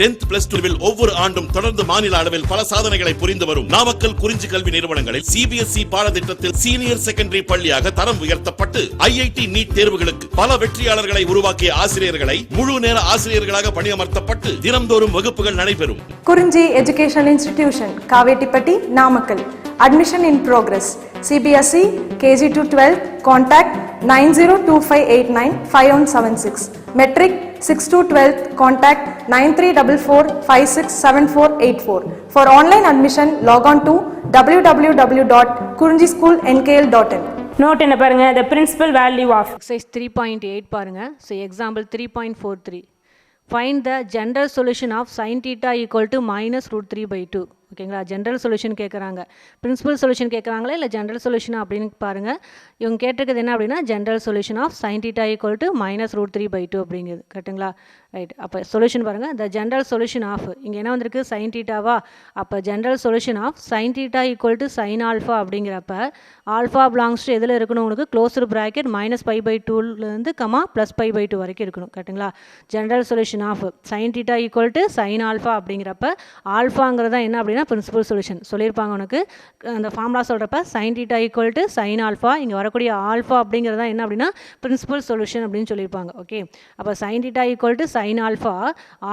10th plus 2 ஒவ்வொரு ஆண்டும் தொடர்ந்து மாநில அளவில் பல சாதனைகளை புரிந்து வரும் நாமக்கல் குறிஞ்சி கல்வி நிறுவனங்களில் சிபிஎஸ்இ பாடத்திட்டத்தில் சீனியர் செகண்டரி பள்ளியாக தரம் உயர்த்தப்பட்டு ஐஐடி நீட் தேர்வுகளுக்கு பல வெற்றியாளர்களை உருவாக்கிய ஆசிரியர்களை முழு நேர ஆசிரியர்களாக பணியமர்த்தப்பட்டு தினம்தோறும் வகுப்புகள் நடைபெறும். குறிஞ்சி educational institution, Kavettipatti, Namakkal. Admission in progress. CBSE KG to 12. Contact 9025895176. Metric 6 to 12. Contact 9344567484. For online admission, log on to www.kurinjischoolnkl.in. Note என்ன பாருங்க, the principal value of exercise 3.8 பாருங்க. So example 3.43. Find the general solution of sin theta equal to minus root 3 by 2. ஓகேங்களா, general solution கேட்குறாங்க, principal solution கேட்குறாங்களா இல்லை general solution அப்படின்னு பாருங்கள். இவங்க கேட்டிருக்குது என்ன அப்படின்னா general solution of sin theta equal to minus root 3 by 2 அப்படிங்கிறது கரெக்டுங்களா. ரைட், அப்போ சொல்யூஷன் பாருங்கள். த ஜென்ரல் சொல்யூஷன் ஆஃப் இங்கே என்ன வந்திருக்கு sin thetaவா, அப்போ general solution of sin theta equal to sin alpha அப்படிங்கிறப்ப ஆல்ஃபா பிலாங்ஸ் டு எதில் இருக்கணும் உங்களுக்கு, closed bracket minus pi by 2லேருந்து plus pi by 2 வரைக்கும் இருக்கணும் கரெக்டுங்களா. General solution of sin theta equal to sin alpha அப்படிங்கிறப்ப ஆல்ஃபாங்கிறதா என்ன அப்படின்னா பிரின்சிபல் சொல்யூஷன் சொல்லியிருப்பாங்க உனக்கு. அந்த ஃபார்முலா சொல்கிறப்ப sin theta equal to sin alpha, இங்கே வரக்கூடிய ஆல்ஃபா அப்படிங்கிறதா என்ன அப்படின்னா பிரின்சிபல் சொல்யூஷன் அப்படின்னு சொல்லியிருப்பாங்க. ஓகே, அப்போ sin theta equal to sin alpha,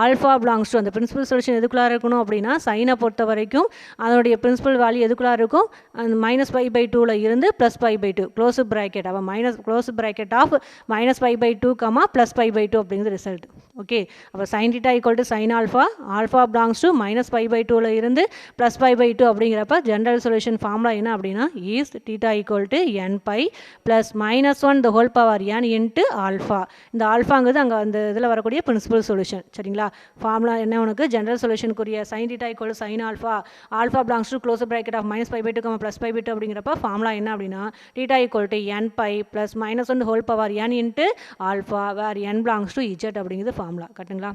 alpha belongs to அந்த பிரின்சிபல் சொல்யூஷன் எதுக்குள்ளார இருக்கணும் அப்படின்னா சைனை பொறுத்த வரைக்கும் அதனுடைய பிரின்சிபல் வேல்யூ எதுக்குள்ளார இருக்கும், அந்த minus pi by 2ல் இருந்து plus pi by 2 close bracket, அப்போ close bracket of minus pi by 2 plus pi by 2 அப்படிங்கிறது ரிசல்ட். ஓகே, அப்போ sin theta equal to sin alpha, alpha belongs to minus pi by 2ல் இருந்து plus pi by 2 அப்படிங்கிறப்ப general solution formula என்ன அப்படின்னா is theta equal to n pi plus minus 1 the whole power n into alpha. இந்த ஆல்ஃபாங்கிறது அங்கே அந்த இதில் வரக்கூடிய பிரின்சிபல் சொல்யூஷன். சரிங்களா, ஃபார்முலா என்ன உனக்கு ஜென்ரல் சொல்யூஷனுக்குரிய sin theta equal to sin alpha, alpha belongs to close bracket of minus pi by 2 plus pi by 2 அப்படிங்கிறப்ப ஃபார்முலா என்ன அப்படின்னா theta equal to n pi plus minus 1 the whole power n into alpha where n belongs to z அப்படிங்கிறது formula கரெக்டுங்களா.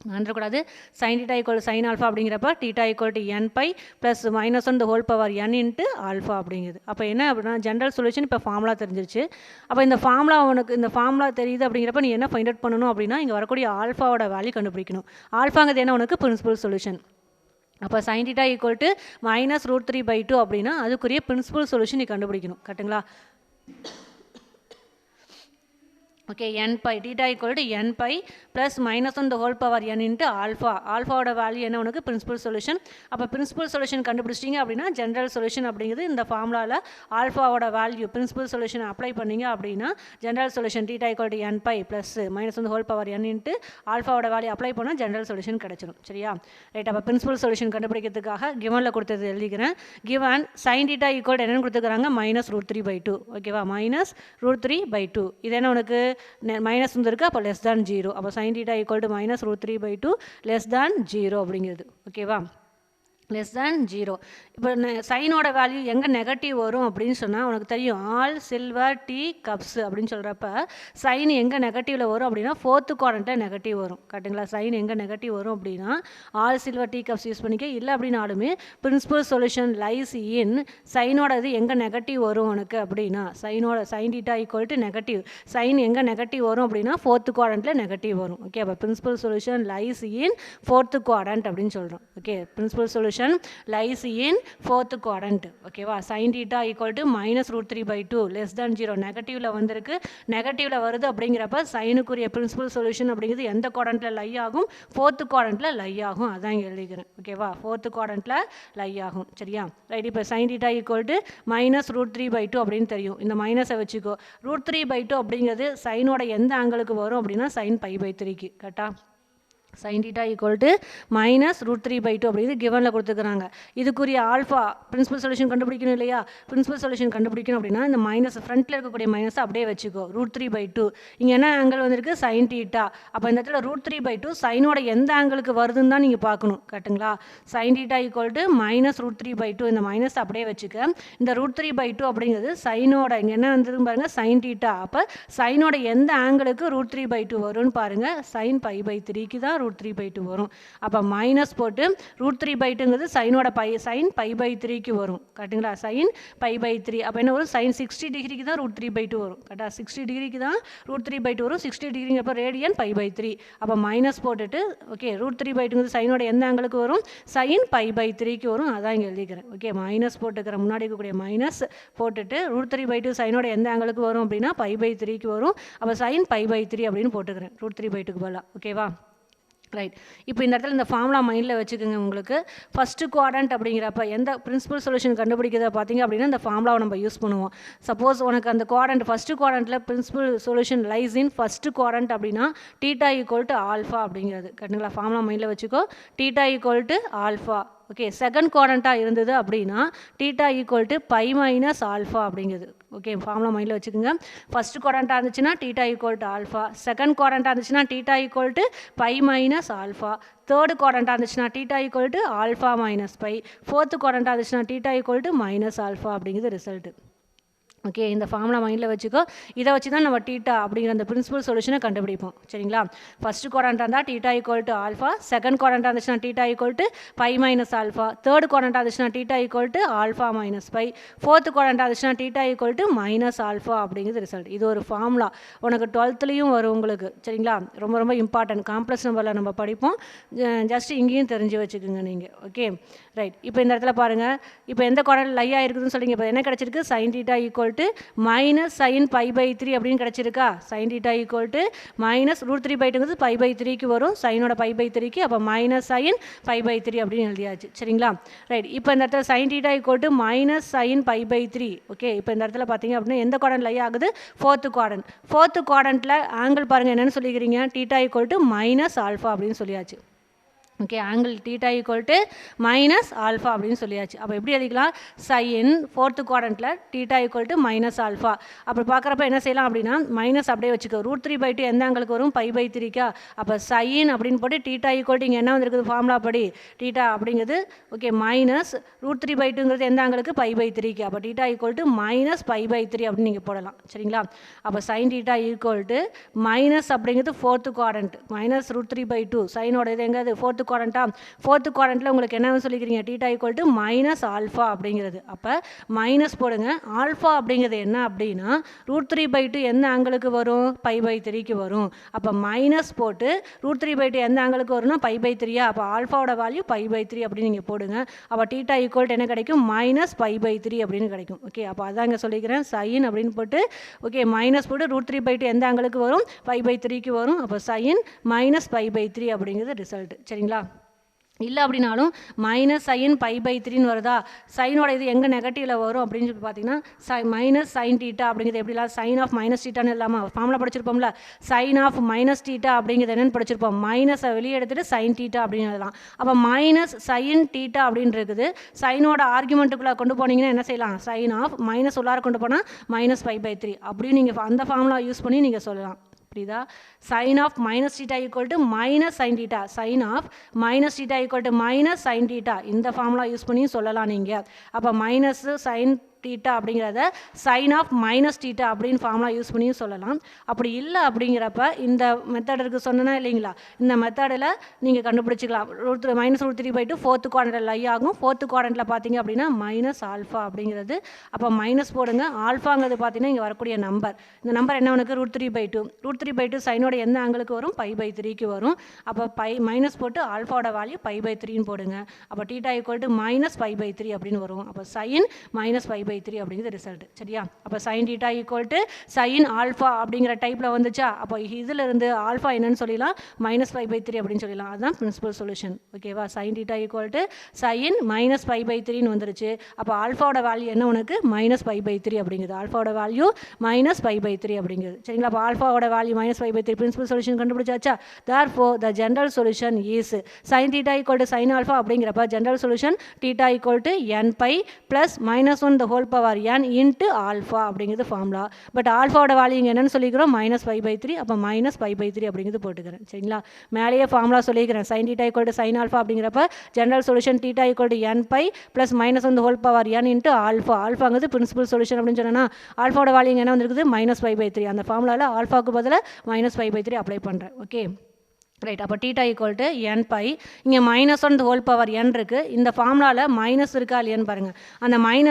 மறந்துடக்கூடாது, sin theta equal to sin alpha அப்படிங்கிறப்ப theta equal to n pi plus minus 1 the whole power n into alpha அப்படிங்குது. அப்போ என்ன அப்படின்னா general solution இப்போ formula தெரிஞ்சிருச்சு. அப்போ இந்த ஃபார்முலா உனக்கு இந்த ஃபார்முலா தெரியுது அப்படிங்கிறப்ப நீ என்ன ஃபைண்ட் அவுட் பண்ணணும் அப்படின்னா இங்கே வரக்கூடிய ஆல்ஃபாவோட வேல்யூ கண்டுபிடிக்கணும். ஆல்ஃபாங்கிறது என்ன உனக்கு பிரின்சிபல் சொல்யூஷன். அப்போ sin theta equal to minus root 3 by 2 அப்படின்னா அதுக்குரிய பிரின்சிபல் சொல்யூஷன் நீ கண்டுபிடிக்கணும் கரெக்டுங்களா. Okay, n pi theta equal to n pi plus minus 1 the whole power n into alpha. ஆல்ஃபாவோட வேல்யூ என்ன உனக்கு பிரின்சிபல் சொல்யூஷன். அப்போ பிரின்சிபல் சொல்யூஷன் கண்டுபிடிச்சிட்டிங்க அப்படின்னா ஜென்ரல் சொல்யூஷன் அப்படிங்கிறது இந்த ஃபார்முலாவில் ஆல்ஃபாவோட வேல்யூ பிரின்சிபல் சொல்யூஷன் அப்ளை பண்ணிங்க அப்படின்னா general solution theta equal to n pi plus minus 1 the whole power n into ஆல்ஃபாவோட வேல்யூ அப்ளை பண்ணால் ஜென்ரல் சொல்யூஷன் கிடச்சிடும். சரியா, ரைட். அப்போ பிரின்சிபல் சொல்யூஷன் கண்டுபிடிக்கிறதுக்காக கிவனில் கொடுத்தது எழுதிக்கிறேன். Given sin theta equal to என்னென்னு கொடுத்துக்கிறாங்க minus root 3 by 2. ஓகேவா, minus root 3 by 2 இது என்ன உனக்கு மைனஸ் வந்துருக்கு, அப்போ லெஸ் தேன் 0. அப்போ sin theta equal to minus root 3 by 2 less than 0 அப்படிங்கிறது. ஓகேவா, லெஸ் தேன் 0. இப்போ சைனோட வேல்யூ எங்கே நெகட்டிவ் வரும் அப்படின்னு சொன்னால் உனக்கு தெரியும், ஆல் சில்வர் டீ கப்ஸ் அப்படின்னு சொல்கிறப்ப சைன் எங்கே நெகட்டிவில் வரும் அப்படின்னா ஃபோர்த்து குவாட்ரண்ட்டில் நெகட்டிவ் வரும் கரெக்டுங்களா. சைன் எங்கே நெகட்டிவ் வரும் அப்படின்னா all silver tea cups use பண்ணிக்க, இல்லை அப்படின்னாலுமே பிரின்சிபல் சொல்யூஷன் லைஸ் இன் சைனோட இது எங்கே நெகட்டிவ் வரும் உனக்கு அப்படின்னா சைனோட sin theta equal to negative, sine எங்கே நெகட்டிவ் வரும் அப்படின்னா ஃபோர்த்து குவாட்ரண்ட்டில் நெகட்டிவ் வரும். ஓகே, அப்போ principal solution lies in fourth quadrant அப்படின்னு சொல்கிறோம். Okay, principal solution lies in fourth quadrant. ஓகேவா, sin theta equal to minus root 3 by 2 less than 0. நெகட்டிவ்ல வந்திருக்கு, நெகட்டிவ்ல வருது அப்படிங்கிறப்ப சைனுக்குரிய பிரின்சிபல் சொல்யூஷன் அப்படிங்கிறது எந்த குவாட்ரண்ட்ல லை ஆகும், ஃபோர்த் குவாட்ரண்ட்ல லை ஆகும். அதான் இங்கே எழுதிக்கிறேன். ஓகேவா, ஃபோர்த் குவாட்ரண்ட்ல லை ஆகும். சரியா, ரைட். இப்போ sin theta equal to minus root 3 by 2 அப்படின்னு தெரியும். இந்த மைனஸை வச்சுக்கோ. root 3 by 2 அப்படிங்கிறது சைனோட எந்த ஆங்கிளுக்கு வரும் அப்படின்னா sin pi by 3க்கு கரெக்டா. sin theta equal to minus root 3 by 2 அப்படிங்கிறது கிவனில் கொடுத்துக்கிறாங்க. இதுக்குரிய ஆல்ஃபா பிரின்சிபல் சொல்யூஷன் கண்டுபிடிக்கணும் இல்லையா. பிரின்சிபல் சொல்யூஷன் கண்டுபிடிக்கணும் அப்படின்னா இந்த மைனஸ் ஃப்ரண்ட்டில் இருக்கக்கூடிய மைனஸை அப்படியே வச்சுக்கோ. root 3 by 2 இங்கே என்ன ஆங்கிள் வந்திருக்கு sin theta. அப்போ இந்த இடத்துல root 3 by 2 சைனோட எந்த ஆங்கிளுக்கு வருதுன்னு தான் நீங்கள் பார்க்கணும் கரெக்டுங்களா. sin theta equal to minus root 3 by 2 இந்த மைனஸ் அப்படியே வச்சுக்க. இந்த root 3 by 2 அப்படிங்கிறது சைனோட இங்கே என்ன வந்துருக்கு பாருங்க sin theta. அப்போ சைனோட எந்த ஆங்கிளுக்கு root 3 by 2 வரும்னு பாருங்க sin pi by 3க்கு தான் √3/2 வரும். அப்போ மைனஸ் போட்டு √3/2ங்கிறது சைனோட சைன் π/3க்கு வரும். கரெக்டுங்களா? சைன் π/3 அப்போ என்ன வரும்? சைன் 60 டிகிரிக்கு தான் √3/2 வரும். கரெக்டாக? 60 டிகிரிக்கு தான் √3/2 வரும். 60 டிகிரிங்கிறப்ப ரேடியன் π/3. அப்போ மைனஸ் போட்டுட்டு ஓகே √3/2ங்கிறது சைனோட எந்த ஆங்கிளுக்கு வரும்? சைன் π/3க்கு வரும். அதான் இங்கே எழுதிக்கிறேன். ஓகே மைனஸ் போட்டுக்கிற முன்னாடி இருக்கக்கூடிய மைனஸ் போட்டுட்டு √3/2 சைனோட எந்த ஆங்கிளுக்கு வரும் அப்படின்னா π/3க்கு வரும். அப்போ சைன் π/3 அப்படின்னு போட்டுக்கிறேன் √3/2க்கு பதிலாக. ஓகேவா? ரைட். இப்போ இந்த இடத்துல இந்த ஃபார்முலா மைண்டில் வச்சுக்கோங்க. உங்களுக்கு ஃபஸ்ட்டு குவாட்ரண்ட் அப்படிங்கிறப்ப எந்த பிரின்சிபல் சொல்யூஷன் கண்டுபிடிக்கிறத பார்த்தீங்க அப்படின்னா இந்த ஃபார்முலாவை நம்ம யூஸ் பண்ணுவோம். சப்போஸ் உனக்கு அந்த குவாட்ரண்ட் ஃபஸ்ட்டு குவாட்ரண்ட்டில் principal solution lies in first quadrant அப்படின்னா θ = ஆல்ஃபா அப்படிங்கிறது. கரெக்டுங்களா? ஃபார்முலா மைண்டில் வச்சுக்கோ. θ = ஆல்ஃபா. ஓகே செகண்ட் குவாட்ரண்ட்டாக இருந்தது அப்படின்னா θ = π - ஆல்ஃபா அப்படிங்கிறது. ஓகே ஃபார்முலா மைண்டில் வச்சுக்கோங்க. ஃபஸ்ட் குவாட்ரண்ட்டாக இருந்துச்சுன்னா θ = ஆல்ஃபா. செகண்ட் குவாட்ரண்ட்டாக இருந்துச்சுன்னா θ = π - ஆல்ஃபா. தேர்டு குவாட்ரண்ட்டாக இருந்துச்சுன்னா θ = ஆல்ஃபா - π. ஃபோர்த்து குவாட்ரண்ட்டாக இருந்துச்சுன்னா θ = ஆல்ஃபா அப்படிங்கிறது ரிசல்ட்டு. ஓகே இந்த ஃபார்முலா மைண்டில் வச்சுக்கோ. இதை வச்சு தான் நம்ம θ அப்படிங்கிற அந்த பிரின்சிபல் சொல்யூஷனை கண்டுபிடிப்போம். சரிங்களா? ஃபஸ்ட்டு குவாட்ரண்ட்டாக இருந்தால் θ = ஆல்ஃபா. செகண்ட் குவாட்ரண்ட்டாக இருந்துச்சுன்னா θ = π - ஆல்ஃபா. தேர்ட் குவாட்ரண்ட்டாக இருந்துச்சுன்னா θ = ஆல்ஃபா - π. ஃபோர்த்து குவாட்ரண்ட்டாக இருந்துச்சுன்னா θ = ஆல்ஃபா அப்படிங்கிறது ரிசல்ட். இது ஒரு ஃபார்முலா உனக்கு 12th வரும் உங்களுக்கு. சரிங்களா? ரொம்ப ரொம்ப இம்பார்ட்டன்ட். காம்ப்ளெக்ஸ் நம்பரில் நம்ம படிப்போம். ஜஸ்ட் இங்கேயும் தெரிஞ்சு வச்சுக்கோங்க நீங்கள். Okay right. இப்போ இந்த இடத்துல பாருங்கள். இப்போ எந்த குவாட்ரண்ட் லை ஆகிருக்குதுன்னு சொல்லிங்க. இப்போ என்ன கிடச்சிருக்கு? sin θ மைனஸ் சைன் π/3 அப்படின்னு கிடச்சிருக்கா? sin θ மைனஸ் √3/2ங்கிறது π/3க்கு வரும். சைனோட π/3க்கு. அப்போ மைனஸ் சைன் π/3 அப்படின்னு எழுதியாச்சு. சரிங்களா? ரைட். இப்போ இந்த இடத்துல sin θ மைனஸ் சைன் π/3. ஓகே இப்போ இந்த இடத்துல பார்த்தீங்க அப்படின்னா எந்த குவாட்ரண்ட் லை ஆகுது? Fourth quadrant. ஃபோர்த்து குவாட்ரண்ட்டில் ஆங்கிள் பாருங்கள் என்னென்னு சொல்லிக்கிறீங்க? θ மைனஸ் ஆல்ஃபா அப்படின்னு சொல்லியாச்சு. ஓகே ஆங்கிள் θ மைனஸ் ஆல்ஃபா அப்படின்னு சொல்லியாச்சு. அப்போ எப்படி எழுதிக்கலாம்? சைன் ஃபோர்த்து குவாட்ரண்ட்டில் θ மைனஸ் ஆல்ஃபா. அப்படி பார்க்குறப்ப என்ன செய்யலாம் அப்படின்னா மைனஸ் அப்படியே வச்சுக்கோ. √3/2 எந்த ஆங்கிளுக்கு வரும்? π/3க்கா? அப்போ சைன் அப்படின்னு போட்டு θ இங்கே என்ன வந்திருக்குது ஃபார்முலா படி? θ அப்படிங்கிறது ஓகே மைனஸ் √3/2ங்கிறது எந்த ஆங்கிளுக்கு? π/3க்கு. அப்போ θ மைனஸ் π/3 அப்படின்னு நீங்கள் போடலாம். சரிங்களா? அப்போ சைன் θ மைனஸ் அப்படிங்கிறது ஃபோர்த்து குவாட்ரண்ட் மைனஸ் √3/2 சைனோட இது எங்கிறது? ஃபோர்த்து குவாட்ரண்ட்டா? ஃபோர்த்து குவாட்ரண்ட்டில் உங்களுக்கு என்ன சொல்லிக்கிறீங்க? θ மைனஸ் ஆல்ஃபா அப்படிங்கிறது. அப்போ மைனஸ் போடுங்க. ஆல்ஃபா அப்படிங்கிறது என்ன அப்படின்னா √3/2 எந்த ஆங்கிளுக்கு வரும்? π/3க்கு வரும். அப்போ மைனஸ் போட்டு √3/2 எந்த ஆங்கிளுக்கு வரும்னா π/3யா? அப்போ ஆல்ஃபாவோட வேல்யூ π/3 அப்படின்னு நீங்கள் போடுங்க. அப்போ θ என்ன கிடைக்கும்? மைனஸ் π/3 அப்படின்னு கிடைக்கும். ஓகே அப்போ அதான் இங்கே சொல்லிக்கிறேன். சைன் அப்படின்னு போட்டு ஓகே மைனஸ் போட்டு √3/2 எந்த ஆங்கிளுக்கு வரும்? π/3க்கு வரும். அப்போ சைன் மைனஸ் π/3 அப்படிங்கிறது ரிசல்ட். சரிங்களா? இல்லை அப்படின்னாலும் மைனஸ் சைன் π/3 வருதா? சைனோட இது எங்கே நெகட்டிவில் வரும் அப்படின்னு சொல்லி பார்த்தீங்கன்னா மைனஸ் சைன் θ அப்படிங்கிறது எப்படிலாம் சைன் ஆஃப் மைனஸ் θன்னு இல்லாமல் ஃபார்முலா படிச்சிருப்போம்ல. சைன் ஆஃப் மைனஸ் θ அப்படிங்கிறது என்னென்னு படிச்சிருப்போம்? மைனஸை வெளியே எடுத்துகிட்டு சைன் θ அப்படின்னு எழுதலாம். அப்போ மைனஸ் சைன் θ அப்படின்னு இருக்குது. சைனோட ஆர்குமெண்ட்டுக்குள்ளே கொண்டு போனீங்கன்னா என்ன செய்யலாம்? சைன் ஆஃப் மைனஸ் உள்ளார கொண்டு போனால் மைனஸ் π/3 அப்படின்னு நீங்கள் அந்த ஃபார்முலா யூஸ் பண்ணி நீங்கள் சொல்லலாம். புரியுதா? Sine of minus θ minus sine θ. Sine of minus θ minus sine θ இந்த ஃபார்முலா யூஸ் பண்ணி சொல்லலாம் நீங்கள். அப்போ மைனஸ் சைன் θ அப்படிங்கிறத சைன் ஆஃப் மைனஸ் θ அப்படின்னு ஃபார்முலா யூஸ் பண்ணியும் சொல்லலாம். அப்படி இல்லை அப்படிங்கிறப்ப இந்த மெத்தட் இருக்குது சொன்னா இல்லைங்களா? இந்த மெத்தடில் நீங்கள் கண்டுபிடிச்சிக்கலாம். மைனஸ் √3/2 ஃபோர்த்து குவாட்ரண்ட்டில் லை ஆகும். ஃபோர்த்து குவாட்ரண்ட்டில் பார்த்தீங்க அப்படின்னா மைனஸ் ஆல்ஃபா அப்படிங்கிறது. அப்போ மைனஸ் போடுங்க. ஆல்ஃபாங்கிறது பார்த்தீங்கன்னா இங்கே வரக்கூடிய நம்பர். இந்த நம்பர் என்ன உனக்கு? √3/2. √3/2 சைனோட எந்த ஆங்கிளுக்கு வரும்? π/3க்கு வரும். அப்போ மைனஸ் போட்டு ஆல்ஃபாவோட வேல்யூ π/3ன்னு போடுங்க. அப்போ θ மைனஸ் π/3 அப்படின்னு வரும். அப்போ சைன் மைனஸ் π/3 அப்படிங்கிறது ரிசல்ட். சரியா? அப்போ சைன் θ சைன் ஆல்ஃபா அப்படிங்கிற டைப்பில் வந்துச்சா? அப்போ இதில் இருந்து ஆல்ஃபா என்னன்னு சொல்லிடலாம்? மைனஸ் π/3 அப்படின்னு சொல்லலாம். அதுதான் பிரின்சிபல் சொல்யூஷன். ஓகேவா? சைன் θ சைன் மைனஸ் π/3ன்னு வந்துருச்சு. அப்போ ஆல்ஃபாவோட வேல்யூ என்ன உனக்கு? மைனஸ் π/3 அப்படிங்கிறது. ஆல்ஃபாவோட வேல்யூ மைனஸ் π/3 அப்படிங்கிறது. சரிங்களா? அப்போ ஆல்ஃபாவோட வேல்யூ மைனஸ் π/3 பிரின்சிபல் சொல்யூஷன் கண்டுபிடிச்சாச்சா? therefore the general solution is sin θ sin alpha அப்படிங்கிறப்ப general solution θ n π plus -1 the whole power n into alpha அப்படிங்கிறது ஃபார்முலா. பட் ஆல்ஃபாவோட வேல்யூ இங்கே என்னன்னு சொல்லிக்கிறோம்? மைனஸ் π/3. அப்போ மைனஸ் π/3 அப்படிங்கிறது போட்டுக்கிறேன். சரிங்களா? மேலேயே ஃபார்முலா சொல்லிக்கிறேன். sin θ sin alpha அப்படிங்கிறப்ப general solution θ n π plus -1 the whole power n into alpha. ஆல்ஃபாங்கிறது பிரின்சிபல் சொல்யூஷன் அப்படின்னு சொன்னா ஆல்ஃபாவோட வேல்யூ இங்கே என்ன வந்துருக்குது? மைனஸ் π/3. அந்த ஃபார்முலாவில் ஆல்ஃபாவுக்கு பதிலாக மைனஸ் π/3 அப்ளை பண்ணுறேன். Okay right. அப்போ theta equal to n pi, இங்கே -1 ஹோல் பவர் n இருக்குது. இந்த ஃபார்முலாவில் மைனஸ் இருக்கா இல்லையான்னு பாருங்கள். அந்த -1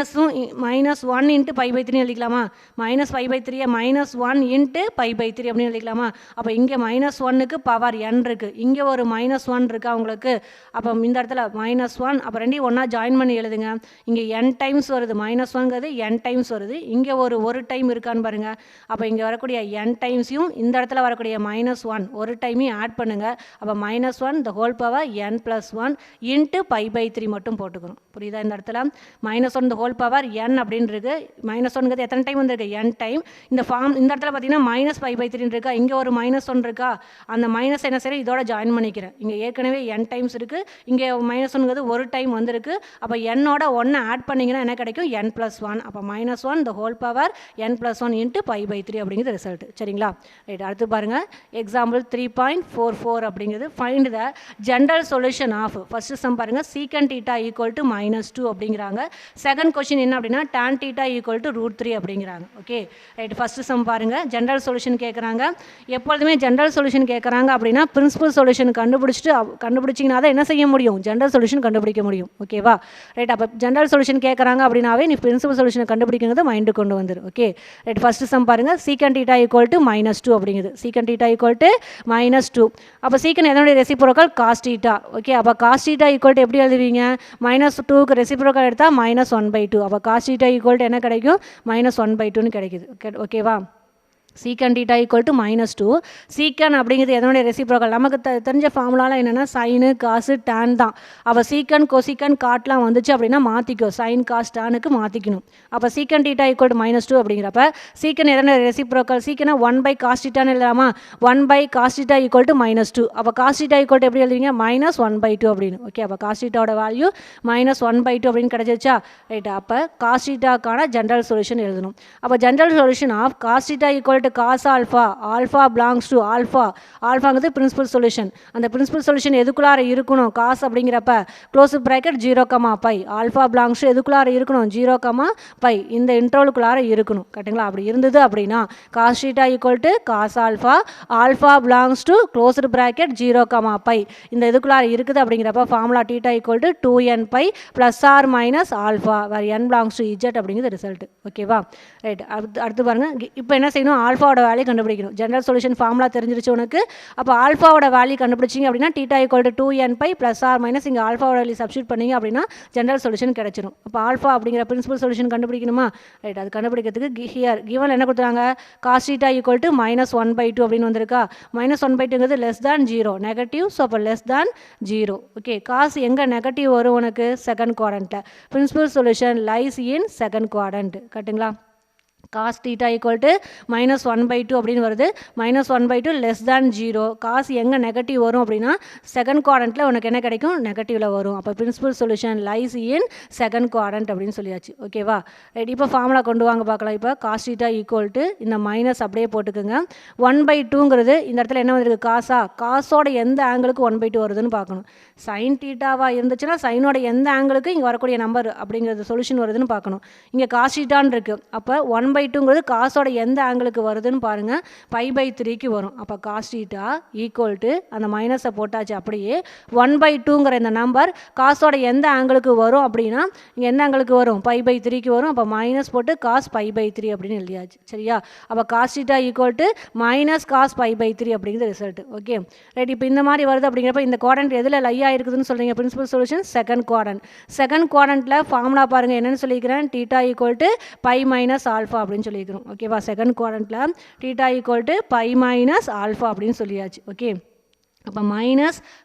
× π/3 எழுதிக்கலாமா? -π/3 -1 × π/3 அப்படின்னு எழுதிக்கலாமா? அப்போ இங்கே -1க்கு பவர் n இருக்குது, இங்கே ஒரு -1 இருக்கா உங்களுக்கு? அப்போ இந்த இடத்துல -1, அப்போ ரெண்டையும் ஒன்றா ஜாயின் பண்ணி எழுதுங்க. இங்கே n டைம்ஸ் வருது, -1ங்கிறது n டைம்ஸ் வருது, இங்கே ஒரு டைம் இருக்கான்னு பாருங்கள். அப்போ இங்கே வரக்கூடிய n டைம்ஸையும் இந்த இடத்துல வரக்கூடிய -1 ஒரு டைமையும் ஆட் பண்ணுங்கள். அப்போ -1 the whole power n plus 1 into π/3 மட்டும் போட்டுக்கணும். புரியுதா? இந்த இடத்துல -1 the whole power n அப்படின்னு இருக்கு. -1ங்கிறது எத்தனை டைம் வந்திருக்கு? n time. இந்த இடத்துல பார்த்தீங்கன்னா -π/3 இருக்கா, இங்கே ஒரு -1 இருக்கா, அந்த மைனஸ் என்ன செய்யறேன், இதோட ஜாயின் பண்ணிக்கிறேன். இங்கே ஏற்கனவே n டைம்ஸ் இருக்குது, இங்கே -1ங்கிறது ஒரு டைம் வந்திருக்கு. அப்போ என்னோட 1 ஆட் பண்ணிங்கன்னா என்ன கிடைக்கும்? n plus 1. அப்போ -1 the whole power n plus 1 into π/3 அப்படிங்கிறது ரிசல்ட். சரிங்களா? ரைட். அடுத்து பாருங்கள் எக்ஸாம்பிள் 3.44 அப்படிங்கிறது find the general solution of first sum பாருங்கள் சீக்கன் தீட்டா ஈக்குவல் டு -2 அப்படிங்கிறாங்க. செகண்ட் கொஸ்டின் என்ன அப்படின்னா tan தீட்டா ஈக்குவல் டு √3 அப்படிங்கிறாங்க. Okay right. ஃபர்ஸ்ட் சம் பாருங்கள் ஜென்ரல் சொல்யூஷன் கேட்குறாங்க. எப்பொழுதுமே ஜென்ரல் சொல்யூஷன் கேட்குறாங்க அப்படின்னா பிரின்சிபல் சொல்யூஷன் கண்டுபிடிச்சிங்கன்னா தான் என்ன செய்ய முடியும்? ஜென்ரல் சொல்யூஷன் கண்டுபிடிக்க முடியும். ஓகேவா? ரைட். அப்போ ஜென்ரல் சொல்யூஷன் கேட்குறாங்க அப்படின்னாவே நீ பிரின்சிபல் சொல்யூஷனை கண்டுபிடிக்கிறது மைண்டு கொண்டு வந்துடும். Okay right. ஃபர்ஸ்ட் சம் பாருங்கள் சீக்கன் தீட்டா ஈக்குவல் டு -2 அப்படிங்குது. சீக்கன் தீட்டா ஈக்குவல் டு -2. அப்போ சீக்கன் எதனுடைய ரெசிப்ரோக்கல்? Cos theta. ஓகே அப்போ காஸ் தீட்டா ஈக்குவல் டு எப்படி எழுதுவீங்க? -2க்கு ரெசிப்ரோக்கல் எடுத்தால் -1/2. அப்போ காஸ் தீட்டா ஈக்குவல் டு என்ன கிடைக்கும்? -1/2ன்னு கிடைக்குது. ஓகேவா? சீக்கன் தீட்டா ஈக்குவல் டு -2. சீக்கன் அப்படிங்கிறது எதனுடைய ரெசிப்ரோக்கல்? நமக்கு தெரிஞ்ச ஃபார்முலாலாம் என்னென்னா சைனு காசு டேன் தான். அப்போ சீக்கன் கொசிக்கன் காட்லாம் வந்துச்சு அப்படின்னா மாற்றிக்கோ, சைன் காஸ் டேனுக்கு மாற்றிக்கணும். அப்போ சீக்கன் தீட்டா ஈக்குவல் டு -2 அப்படிங்கிறப்ப சீக்கன் எதனுடைய ரெசிப்ரோக்கல்? சீக்கனை 1/cos தீட்டான்னு எழுதலாமா? 1/cos theta equal to -2. அப்போ காஸ் தீட்டா ஈக்குவல் டு எப்படி எழுதுவீங்க? -1/2 அப்படின்னு. ஓகே அப்போ காஸ் தீட்டாவோட வேல்யூ -1/2 அப்படின்னு கிடைச்சிருச்சா? ரைட். அப்போ காஸ் தீட்டாக்கான ஜென்ரல் சொல்யூஷன் எழுதணும். அப்போ general solution of cos theta equal cos alpha, alpha belongs to alpha, alphaங்கிறது பிரின்சிபல் சொல்யூஷன். அந்த பிரின்சிபல் சொல்யூஷன் எதுக்குள்ளார இருக்கணும்? காஸ் அப்படிங்கிறப்ப close bracket 0, alpha belongs to எதுக்குள்ளார இருக்கணும்? 0, இந்த இன்டர்வலுக்குள்ளார இருக்கணும். கரெக்டுங்களா? அப்படி இருந்தது அப்படின்னா cos theta equal to cos alpha, alpha belongs to closed bracket 0, இந்த இதுக்குள்ளார இருக்குது அப்படிங்கிறப்ப formula theta equal to 2nπ plus or minus alpha வேறு n belongs to z அப்படிங்கிறது ரிசல்ட். ஓகேவா? ரைட். அடுத்து பாருங்கள் இப்போ என்ன செய்யணும்? ஆல்ஃபாவோட வேல்யூ கண்டுபிடிக்கணும். ஜென்ரல் சொல்யூஷன் ஃபார்முலா தெரிஞ்சிருச்சு உனக்கு. அப்போ ஆல்ஃபாவோட வேல்யூ கண்டுபிடிச்சிங்க அப்படின்னா theta equal to 2nπ plus or minus இங்கே ஆல்ஃபாவோட வேல்யூ சப்ஸ்டியூட் பண்ணிங்க அப்படின்னா ஜென்ரல் சொல்யூஷன் கிடைச்சிடும். அப்போ ஆல்ஃபா அப்படிங்கிற பிரின்சிபல் சொல்யூஷன் கண்டுபிடிக்கணுமா? ரைட். அது கண்டுபிடிக்கிறதுக்கு ஹியர் கிவன் என்ன கொடுத்துறாங்க? காஸ் தீட்டா ஈக்குவல் டு -1/2 அப்படின்னு வந்திருக்கா. -1/2ங்கிறது லெஸ் தேன் 0 நெகட்டிவ். ஸோ அப்போ லெஸ் தேன் 0. ஓகே காசு எங்கே நெகட்டிவ் வரும் உனக்கு? செகண்ட் குவாட்ரண்ட்டில். Principal solution lies in second quadrant. கரெக்டுங்களா? காஸ் தீட்டா ஈக்குவல் டு -1/2 அப்படின்னு வருது. -1/2 லெஸ் தேன் 0. காசு எங்கே நெகட்டிவ் வரும் அப்படின்னா செகண்ட் குவாட்ரண்ட்டில் உனக்கு என்ன கிடைக்கும்? நெகட்டிவில் வரும். அப்போ principal solution lies in second quadrant அப்படின்னு சொல்லியாச்சு. ஓகேவா? ரைட். இப்போ ஃபார்முலா கொண்டு வாங்க பார்க்கலாம். இப்போ காஸ் தீட்டா ஈக்குவல் டு இந்த மைனஸ் அப்படியே போட்டுக்கோங்க. 1/2ங்கிறது இந்த இடத்துல என்ன வந்திருக்கு? காசா? காசோட எந்த ஆங்கிளுக்கு 1/2 வருதுன்னு பார்க்கணும். சைன் தீட்டாவாக இருந்துச்சுன்னா சைனோட எந்த ஆங்கிளுக்கு இங்கே வரக்கூடிய நம்பர் அப்படிங்கிறது சொல்யூஷன் வருதுன்னு பார்க்கணும். இங்கே காஸ் தீட்டான்னு இருக்குது. அப்போ 1/2ங்கிறது காசோட எந்த ஆங்கிளுக்கு வருதுன்னு பாருங்கள். π/3க்கு வரும். அப்போ காஸ் தீட்டா ஈக்குவல் டு அந்த மைனஸை போட்டாச்சு. அப்படியே 1/2ங்கிற இந்த நம்பர் காசோட எந்த ஆங்கிளுக்கு வரும் அப்படின்னா இங்கே எந்த ஆங்கிளுக்கு வரும்? π/3க்கு வரும். அப்போ மைனஸ் போட்டு காஸ் π/3 அப்படின்னு எழுதியாச்சு. சரியா? அப்போ cos theta equal to -cos π/3 அப்படிங்கிறது ரிசல்ட். Okay right. இப்போ இந்த மாதிரி வருது அப்படிங்கிறப்ப இந்த குவாட்ரண்ட் எதில் லையாக இருக்குதுன்னு சொல்கிறீங்க? Principal solution second quadrant. Second குவாட்ரண்ட்டில் ஃபார்முலா பாருங்கள் என்னென்னு சொல்லிக்கிறேன்? Theta equal to π minus alpha அப்படின்னு சொல்லிக்கிறோம். ஓகேவா? செகண்ட் குவாட்ரண்ட்டில் theta equal to π minus alpha அப்படின்னு சொல்லியாச்சு. ஓகே அப்போ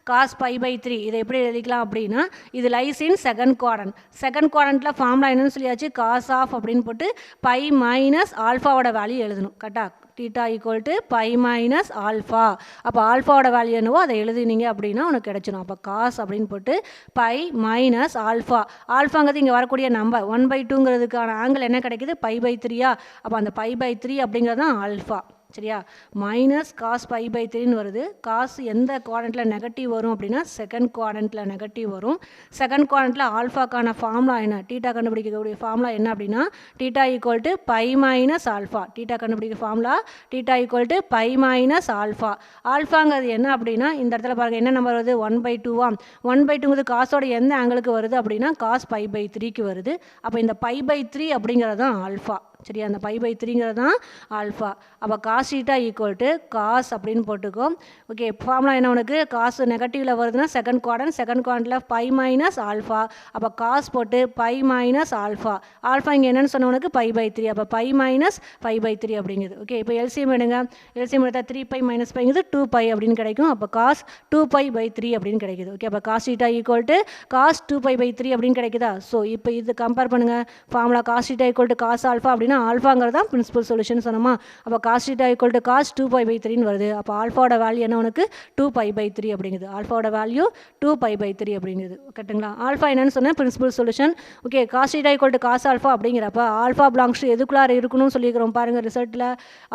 -cos π/3 இதை எப்படி எழுதிக்கலாம் அப்படின்னா இது lies in second quadrant. Second குவாட்ரண்ட்டில் ஃபார்முலா என்னன்னு சொல்லியாச்சு? காஸ் ஆஃப் அப்படின்னு போட்டு π மைனஸ் ஆல்ஃபாவோட வேல்யூ எழுதணும். கரெக்டாக? Theta equal to π minus alpha. அப்போ ஆல்ஃபாவோட வேல்யூ என்னவோ அதை எழுதினீங்க அப்படின்னா உனக்கு கிடைச்சிடும். அப்போ காஸ் அப்படின்னு போட்டு π மைனஸ் ஆல்ஃபா. ஆல்ஃபாங்கிறது இங்கே வரக்கூடிய நம்பர் 1/2ங்கிறதுக்கான ஆங்கிள் என்ன கிடைக்குது? π/3. அப்போ அந்த π/3 அப்படிங்கிறது தான் ஆல்ஃபா. சரியா, மைனஸ் காஸ் பை பை த்ரீன்னு வருது. காஸ் எந்த குவாட்ரண்ட்டில் நெகட்டிவ் வரும் அப்படின்னா செகண்ட் குவாட்ரண்ட்டில் நெகட்டிவ் வரும். செகண்ட் குவாட்ரண்ட்டில் ஆல்ஃபாக்கான ஃபார்முலா என்ன, டீட்டா கண்டுபிடிக்கக்கூடிய ஃபார்முலா என்ன அப்படின்னா theta equal to pi minus alpha. Theta கண்டுபிடிக்க formula theta equal to pi minus alpha. ஆல்ஃபாங்கிறது என்ன அப்படின்னா இந்த இடத்துல பாருங்கள் என்ன நம்பர் வருது, 1/2. 1/2ங்கிறது காசோட எந்த ஆங்கிளுக்கு வருது அப்படின்னா காஸ் பை பை த்ரீக்கு வருது. அப்போ இந்த பை பை த்ரீ அப்படிங்கிறது தான் ஆல்ஃபா. சரியா, அந்த பை பை த்ரீங்கிறது தான் ஆல்ஃபா. அப்போ cos theta equal to cos அப்படின்னு போட்டுக்கோ. ஓகே, ஃபார்முலா என்ன உனக்கு, காசு நெகட்டிவில் வருதுன்னா செகண்ட் குவாட்ரண்ட்டில் பை மைனஸ் ஆல்ஃபா. அப்போ காஸ் போட்டு பை மைனஸ் ஆல்ஃபா. ஆல்ஃபா இங்கே என்னன்னு சொன்ன உனக்கு பை பை த்ரீ. அப்போ pi minus pi by three அப்படிங்குது. ஓகே, இப்போ எல்சிஎம் எடுங்க. எல்சிஎம் எடுத்தால் 3π மைனஸ் பைங்கிறது 2π அப்படின்னு கிடைக்கும். அப்போ காஸ் 2π/3 அப்படின்னு கிடைக்குது. ஓகே, அப்போ cos theta equal to cos 2π/3 அப்படின்னு கிடைக்குதா. ஸோ இப்போ இது கம்பேர் பண்ணுங்கள். Formula cos theta equal to cos alpha அப்படின்னா ஆல்ஃபாங்கிறது தான் பிரின்சிபல் சொல்யூஷன் சொன்னோமா. அப்போ cos theta equal to cos 2π/3 வருது. அப்போ ஆல்ஃபாவோட வேல்யூ என்ன உனக்கு 2π/3 அப்படிங்குது. ஆல்ஃபாவோட வேல்யூ 2π/3 அப்படிங்குது. கரெக்டுங்களா. ஆல்ஃபா என்னன்னு சொன்னேன் principal solution. Okay, cos theta equal to cos alpha அப்படிங்கிறப்ப ஆல்ஃபா பிலாங்ஸ் டு எதுக்குள்ளார இருக்கணும்னு சொல்லிக்கிறோம் பாருங்கள் ரிசல்ட்டில்.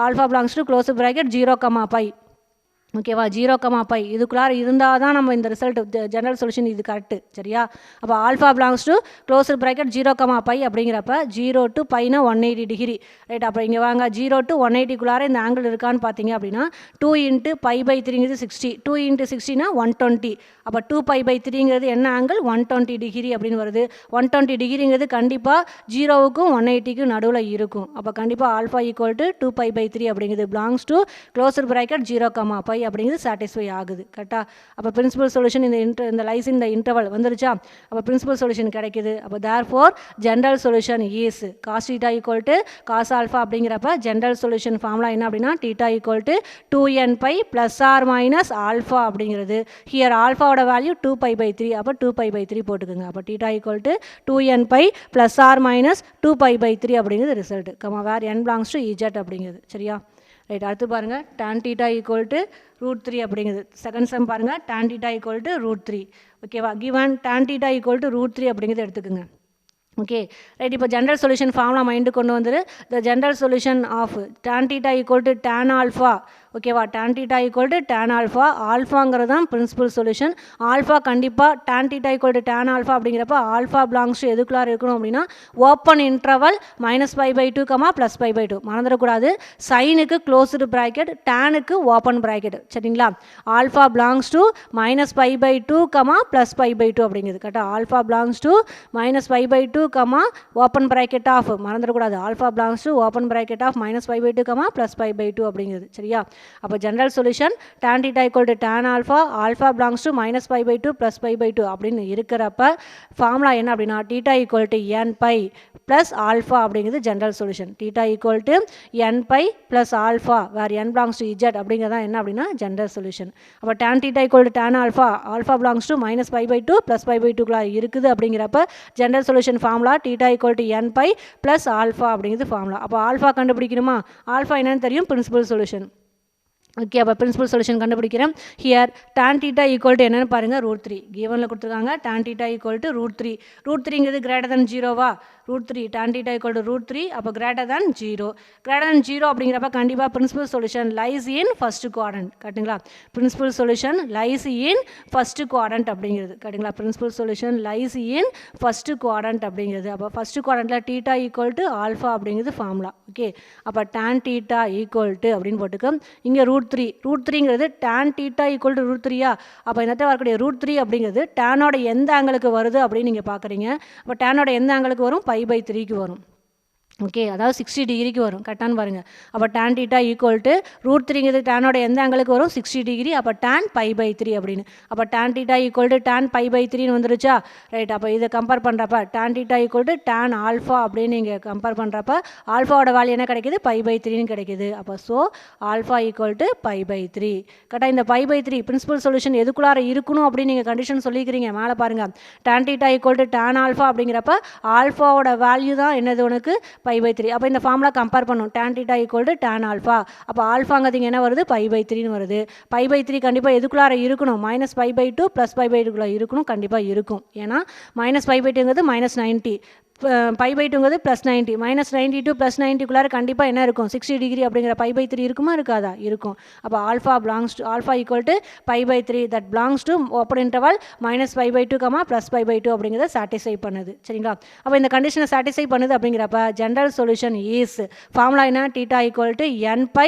Alpha belongs to close bracket 0,π. ஓகேவா, 0,π இதுக்குள்ளார இருந்தால் தான் நம்ம இந்த ரிசல்ட் ஜெனரல் சொல்யூஷன் இது கரெக்டு. சரியா, அப்போ alpha belongs to close bracket 0,π அப்படிங்கிறப்ப 0 to πனா 180 டிகிரி. ரைட், அப்போ இங்கே வாங்க 0 to 180க்குள்ளார இந்த ஆங்கிள் இருக்கான்னு பார்த்தீங்க அப்படின்னா 2 × π/3ங்கிறது 60. 2 × 60னா 120. அப்போ 2π/3ங்கிறது என்ன ஆங்கிள் 120 டிகிரி அப்படின்னு வருது. 120 டிகிரிங்கிறது கண்டிப்பாக 0க்கும் 180க்கும் நடுவில் இருக்கும். அப்போ கண்டிப்பாக ஆல்ஃபா ஈக்குவல் டு 2π/3 அப்படிங்கிறது பிலாங்ஸ் டு க்ளோஸ் பிராக்கெட் 0,π அப்படிங்கிறது சாட்டிஸ்ஃபை ஆகுது. கரெக்டாக. அப்போ பிரின்சிபல் சொல்யூஷன் இந்த லைஸ் இந்த இன்டர்வல் வந்துருச்சா. அப்போ பிரின்சிபல் சொல்யூஷன் கிடைக்குது. அப்போ therefore general solution is cos theta equal to cos alpha அப்படிங்கிறப்ப ஜென்ரல் சொல்யூஷன் ஃபார்முலா என்ன அப்படின்னா theta equal to 2nπ plus or minus alpha அப்படிங்கிறது. ஹியர் ஆல்ஃபாவோட வேல்யூ 2π/3. அப்போ 2π/3 போட்டுக்கோங்க. அப்போ theta equal to 2nπ plus or minus 2π/3 அப்படிங்கிறது result. Comma where n belongs to Z அப்படிங்கிறது. சரியா, ரைட். அடுத்து பாருங்கள் tan தீட்டா ஈக்குவல் டு √3 அப்படிங்கிறது. செகண்ட் சம் பாருங்கள் tan தீட்டா ஈக்குவல் டு √3. ஓகேவா, given tan theta equal to √3 அப்படிங்கிறது எடுத்துக்கோங்க. Okay, right. இப்போ ஜென்ரல் சொல்யூஷன் ஃபார்முலா மைண்டு கொண்டு வந்துரு. The general solution of tan theta equal to tan alpha. ஓகேவா, tan theta equal to tan alpha. ஆல்ஃபாங்கிறது தான் principal solution. Alpha கண்டிப்பாக tan theta equal to tan alpha அப்படிங்கிறப்ப alpha belongs to எதுக்குள்ளார இருக்கணும் அப்படின்னா ஓப்பன் இன்டர்வல் -π/2, +π/2. மறந்துடக்கூடாது. சைனுக்கு க்ளோஸ்டு ப்ராக்கெட், டேனுக்கு ஓப்பன் ப்ராக்கெட். சரிங்களா, ஆல்ஃபா பிலாங்ஸ் டு -π/2, +π/2 அப்படிங்கிறது. கரெக்டாக, alpha belongs to -π/2, open bracket of, மறந்துடக்கூடாது, alpha belongs to open bracket of -π/2, +π/2 அப்படிங்கிறது. சரியா, அப்போ general solution tan theta equal to tan alpha, alpha belongs to -π/2, +π/2 அப்படின்னு இருக்கிறப்ப ஃபார்முலா என்ன அப்படின்னா theta equal to nπ plus alpha அப்படிங்கிறது general solution. Theta equal to nπ plus alpha where n belongs to Z அப்படிங்கிறதா என்ன அப்படின்னா general solution. அப்போ tan theta equal to tan alpha, alpha belongs to -π/2, +π/2 இருக்குது அப்படிங்கிறப்ப general solution formula theta equal to nπ plus alpha அப்படிங்கிறது formula. அப்போ alpha கண்டுபிடிக்கணுமா, alpha என்னன்னு தெரியும், பிரின்சிபல் சொல்யூஷன். ஓகே, அப்போ பிரின்சிபல் சொல்யூஷன் கண்டுபிடிக்கிறேன். Here tan theta equal to என்னென்னு பாருங்கள் √3. கிவனில் கொடுத்துருக்காங்க tan தீட்டா ஈக்குவல் டு √3. √3ங்கிறது கிரேட்டர் than 0வா. √3 tan தீட்டா ஈக்குவல் டு √3. அப்போ கிரேட்டர் than 0. கிரேட்டர் than 0 அப்படிங்கிறப்ப கண்டிப்பாக principal solution lies in first quadrant. கரெக்டுங்களா, principal solution lies in first quadrant அப்படிங்கிறது. கரெக்டுங்களா, principal solution lies in first quadrant அப்படிங்கிறது. அப்போ ஃபர்ஸ்ட் குவாட்ரண்ட்டில் தீட்டா ஈக்குவல் டு ஆல்ஃபா அப்படிங்கிறது ஃபார்முலா. ஓகே, அப்போ tan தீட்டா ஈக்குவல் டு அப்படின்னு போட்டுக்கோ. இங்கே √3ங்கிறது tan தீட்டா ஈக்குவல் டு √3யா. அப்போ இந்த இடத்துல வரக்கூடிய √3 அப்படிங்கிறது டேனோட எந்த ஆங்கிளுக்கு வருது அப்படின்னு நீங்கள் பார்க்குறீங்க. அப்போ டேனோட எந்த ஆங்கிளுக்கு வரும், π/3க்கு வரும். ஓகே, அதாவது 60 டிகிரிக்கு வரும். கரெக்டானு பாருங்கள். அப்போ tan தீட்டா ஈக்குவல் டு √3ங்கிறது டேனோட எந்த ஆங்கிளுக்கு வரும், 60 டிகிரி. அப்போ tan π/3 அப்படின்னு. அப்போ tan theta equal to tan π/3ன்னு வந்துருச்சா. ரைட், அப்போ இதை கம்பேர் பண்ணுறப்ப tan theta equal to tan alpha அப்படின்னு நீங்கள் கம்பேர் பண்ணுறப்ப ஆல்ஃபாவோட வேல்யூ என்ன கிடைக்கிது, π/3ன்னு கிடைக்கிது. அப்போ ஸோ ஆல்ஃபா ஈக்குவல் டு π/3. கரெக்டாக, இந்த π/3 பிரின்சிபல் சொல்யூஷன் எதுக்குள்ளார இருக்கணும் அப்படின்னு நீங்கள் கண்டிஷன் சொல்லிக்கிறீங்க. மேலே பாருங்கள், tan theta equal to tan alpha அப்படிங்கிறப்ப ஆல்ஃபாவோட வேல்யூ தான் என்னது உனக்கு π/3. அப்போ இந்த ஃபார்முலா கம்பேர் பண்ணும் tan theta equal to tan alpha. அப்போ ஆல்ஃபாங்கிறது என்ன வருது, π/3ன்னு வருது. π/3 கண்டிப்பாக எதுக்குள்ளார இருக்கணும், -π/2 +π/2 இருக்கணும். கண்டிப்பாக இருக்கும். ஏன்னா -π/2ங்கிறது -90, π/2ங்கிறது +90 -90 to +90க்குள்ளார கண்டிப்பாக என்ன இருக்கும் 60 டிகிரி அப்படிங்கிற π/3 இருக்குமா இருக்காதா இருக்கும். அப்போ alpha equal to π/3 that belongs to open interval -π/2 +π/2 அப்படிங்கிறத சாட்டிஸ்ஃபை பண்ணுது. சரிங்களா? அப்போ இந்த கண்டிஷனை சாட்டிஸ்ஃபை பண்ணுது அப்படிங்கிறப்ப ஜென்ரல் சொல்யூஷன் இஸ் ஃபார்முலா என்ன θ equal to nπ